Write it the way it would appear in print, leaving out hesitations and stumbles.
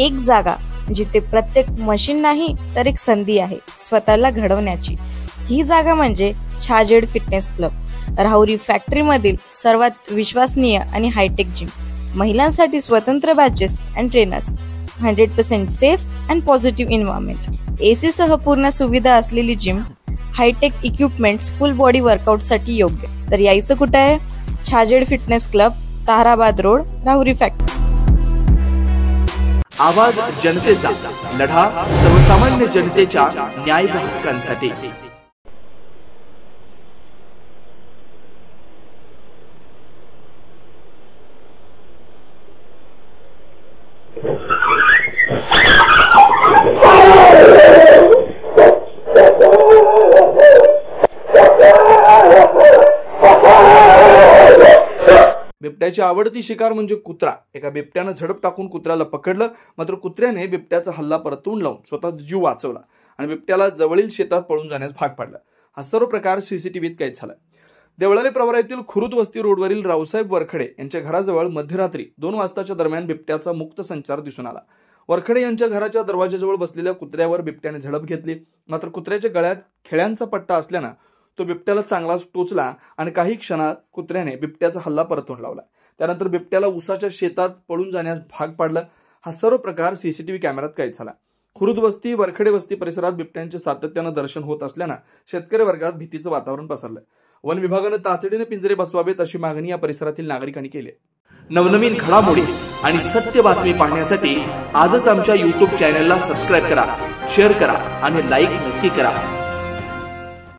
एक जागा जिथे प्रत्येक मशीन नाही तर एक संधी आहे स्वतःला घडवण्याची। ही जागा म्हणजे Chhajed fitness club, Rahuri factory मधील सर्वात विश्वसनीय आणि हायटेक जिम। महिलांसाठी स्वतंत्र batches and trainers, 100% safe and positive environment, AC सह पूर्ण सुविधा असलेली gym, hi tech equipments, full body workout साठी योग्य। तर यायचं कुठे आहे? Chhajed fitness club, Tarabad road, Rahuri factory. आवाज जनतेचा, लढा सर्वसामान्य जनतेच्या न्याय व हक्कांसाठी। बिबट्याची आवडती शिकार म्हणजे कुत्रा। एका बिबट्यानं झडप टाकून कुत्र्याला पकडलं, मात्र कुत्र्याने बिबट्याचा हल्ला परतवून लावून स्वतःचा जीव वाचवला आणि बिबट्याला जवळील शेतात पळून जाण्यास भाग पाडला। हा सर्व प्रकार सीसीटीव्हीत कैद झाला। देवळाली प्रवरातील खुरुद वस्ती रोडवरील रावसाहेब वरखडे यांच्या घराजवळ मध्यरात्री 2 वाजताच्या दरम्यान बिबट्याचा मुक्त संचार दिसून आला। वरखडे यांच्या घराच्या दरवाजाजवळ बसलेल्या कुत्र्यावर बिबट्याने झडप घेतली, मात्र कुत्र्याच्या गळ्यात खेळ्यांचा पट्टा असल्यानं तो बिबट्याला चांगलाच टोचला आणि काही क्षणात कुत्र्याने बिबट्याचा हल्ला परतवून लावला। त्यानंतर बिबट्याला उसाच्या शेतात पळून जाण्यास भाग पाडलं। हा सर्व प्रकार सीसीटीव्ही कॅमेऱ्यात कैद झाला। खुरुद वस्ती, वरखडे वस्ती परिसरात बिबट्यांचे सातत्यानं दर्शन होत असल्यानं शेतकरी वर्गात भीतीचं वातावरण पसरलंय। वन विभागानं तातडीने पिंजरे बसवावेत अशी मागणी या परिसरातील नागरिकांनी केली। नवनवीन घडामोडी आणि सत्य बातमी पाहण्यासाठी आजच आमच्या YouTube चॅनलला सबस्क्राइब करा, शेअर करा आणि लाईक नक्की करा।